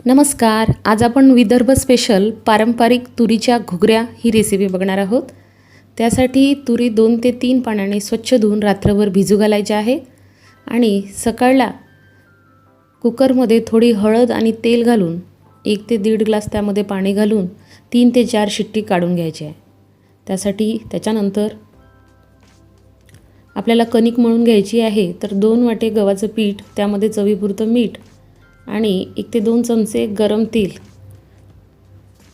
नमस्कार. आज आपण विदर्भ स्पेशल पारंपरिक तुरीच्या घुगऱ्या ही रेसिपी बघणार आहोत. त्यासाठी तुरी 2 ते 3 पाण्याने स्वच्छ धुवून रात्रभर भिजू घालायच्या आहेत आणि सकाळला कुकरमध्ये थोडी हळद आणि तेल घालून 1 ते 1.5 ग्लास त्यामध्ये पाणी घालून 3 ते 4 शिट्टी काढून घ्यायची आहे. त्याच्यानंतर आपल्याला कणिक मळून घ्यायची आहे. तर 2 वाटे गव्हाचं पीठ, त्यामध्ये चवीपुरतं मीठ आणि 1 ते 2 चमचे गरम तेल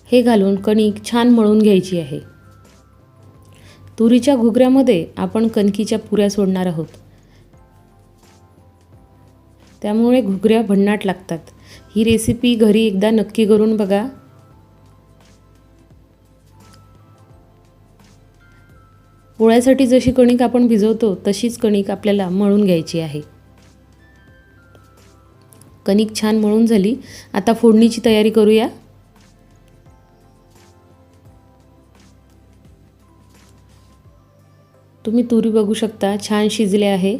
हे घालून कणिक छान मळून घ्यायची आहे. तुरीच्या घुगऱ्यामध्ये आपण कणकीच्या पुऱ्या सोडणार आहोत, त्यामुळे घुगऱ्या भन्नाट लागतात. ही रेसिपी घरी एकदा नक्की करून बघा. पोळ्यासाठी जशी कणिक आपण भिजवतो तशीच कणिक आपल्याला मळून घ्यायची आहे. कणिक छान मळून झाली. आता फोडणीची तयारी करूया. तुम्ही तुरी बघू शकता छान शिजले आहे.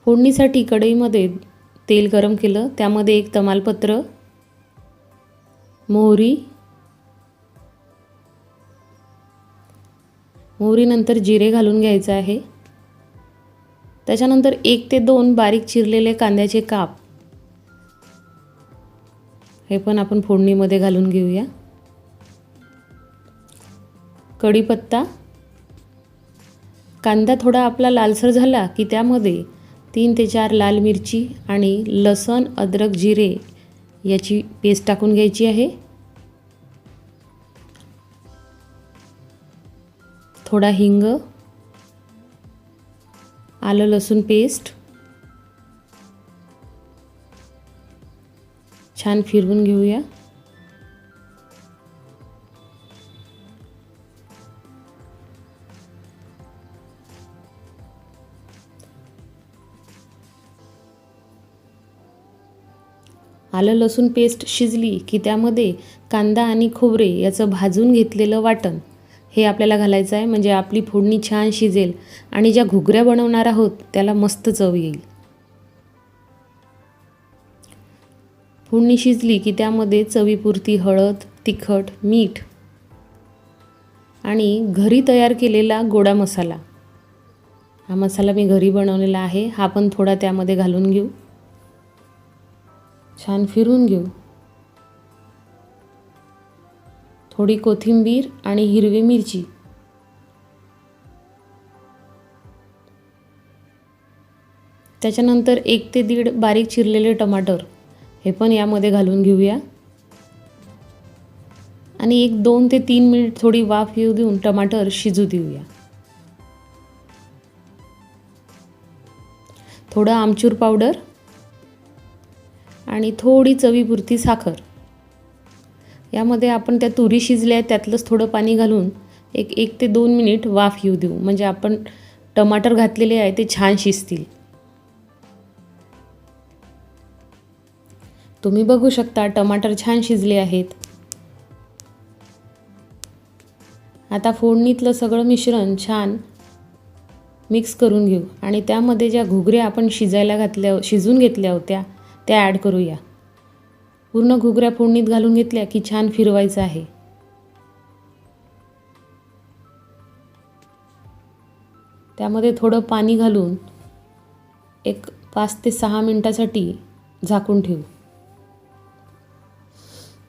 फोडणीसाठी कढईमध्ये तेल गरम केलं, त्यामध्ये 1 तमालपत्र, मोहरीनंतर जिरे घालून घ्यायचं आहे. त्याच्यानंतर 1 ते 2 बारीक चिरलेले कांद्याचे काप हे पण आपण फोडणीमध्ये घालून घेऊया. कढीपत्ता. कांदा थोडा आपला लालसर झाला की त्यामध्ये 3 ते 4 लाल मिरची आणि लसण, अद्रक, जिरे याची पेस्ट टाकून घ्यायची आहे. थोडा हिंग, आलं लसूण पेस्ट छान फिरवून घेऊया. आलं लसूण पेस्ट शिजली की त्यामध्ये कांदा आणि खोबरे याचं भाजून घेतलेलं वाटण हे आपल्याला घालायचं आहे. म्हणजे आपली फोडणी छान शिजेल आणि ज्या घुगऱ्या बनवणार आहोत त्याला मस्त चव येईल. फोडणी शिजली की त्यामध्ये चवीपुरती हळद, तिखट, मीठ आणि घरी तयार केलेला गोडा मसाला, हा मसाला मी घरी बनवलेला आहे, हा पण थोडा त्यामध्ये घालून घेऊ. छान फिरवून घेऊ. थोडी कोथिंबीर आणि हिरवी मिरची, त्याच्यानंतर 1 ते 1.5 बारीक चिरलेले टमाटर हे पण यामध्ये घालून घेऊया आणि 2 ते 3 मिनिट थोडी वाफ येऊ देऊन टमाटर शिजू देऊया. थोडं आमचूर पावडर आणि थोडी चवीपुरती साखर. यामध्ये आपण त्या तुरी शिजल्या त्यातलंच थोडं पाणी घालून 1 ते 2 मिनिट वाफ येऊ देऊ. म्हणजे आपण टमाटर घातलेले आहे ते छान शिजतील. तुम्ही बघू शकता टमाटर छान शिजले आहेत. आता फोडणीतलं सगळं मिश्रण छान मिक्स करून घेऊ आणि त्यामध्ये ज्या घुगऱ्या आपण शिजून घेतल्या होत्या त्या ॲड करूया. पूर्ण घुगऱ्या फोडणीत घालून घेतल्या की छान फिरवायचं आहे. त्यामध्ये थोडं पाणी घालून 5 ते 6 मिनिटासाठी झाकून ठेवू.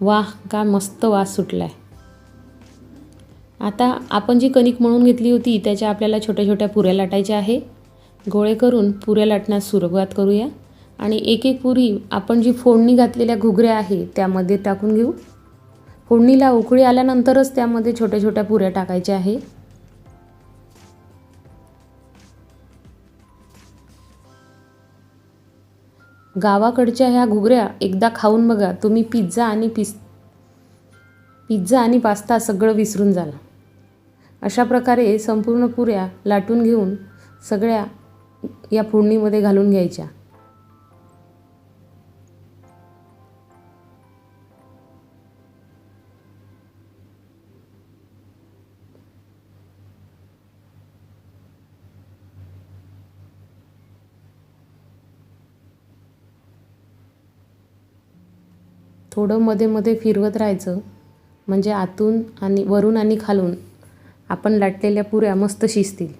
वाह, काय मस्त वास सुटलाय. आता आपण जी कणिक मळून घेतली होती त्याच्या आपल्याला छोट्या छोट्या पुऱ्या लाटायच्या आहे. गोळे करून पुऱ्या लाटण्यास सुरुवात करूया आणि एक पुरी आपण जी फोडणी घातलेल्या घुगऱ्या आहे त्यामध्ये टाकून घेऊ. फोडणीला उकळी आल्यानंतरच त्यामध्ये छोट्या छोट्या पुऱ्या टाकायच्या आहे. गावाकडच्या ह्या घुगऱ्या एकदा खाऊन बघा. तुम्ही पिझ्झा आणि पास्ता सगळं विसरून जाल. अशा प्रकारे संपूर्ण पुऱ्या लाटून घेऊन सगळ्या या फोडणीमध्ये घालून घ्यायच्या. थोडं मध्ये मध्ये फिरवत राहायचं, म्हणजे आतून आणि वरून आणि खालून आपण लाटलेल्या पुऱ्या मस्त शिजतील.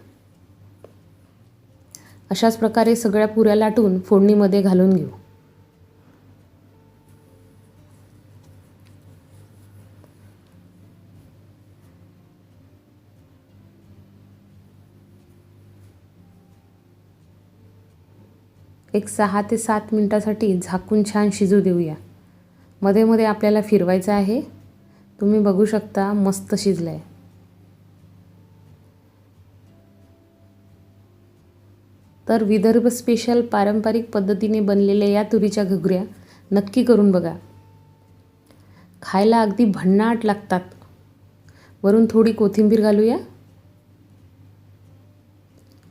अशाच प्रकारे सगळ्या पुऱ्या लाटून फोडणीमध्ये घालून घेऊ. एक 6 ते 7 मिनटासाठी झाकून छान शिजू देऊया. मध्ये मध्ये आपल्याला फिरवायचं आहे. तुम्ही बघू शकता मस्त शिजलं आहे. तर विदर्भ स्पेशल पारंपरिक पद्धतीने बनलेल्या या तुरीच्या घुगऱ्या नक्की करून बघा. खायला अगदी भन्नाट लागतात. वरून थोडी कोथिंबीर घालूया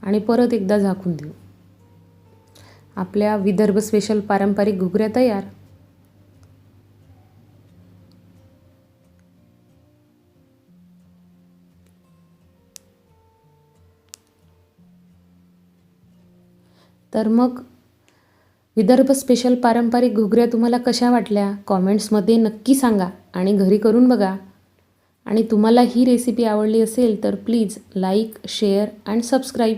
आणि परत एकदा झाकून देऊ. आपल्या विदर्भ स्पेशल पारंपरिक घुगऱ्या तयार. तर मग विदर्भ स्पेशल पारंपरिक घुगऱ्या तुम्हाला कशा वाटल्या कॉमेंट्समध्ये नक्की सांगा आणि घरी करून बघा. आणि तुम्हाला ही रेसिपी आवडली असेल तर please like, share and subscribe.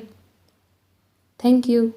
Thank you.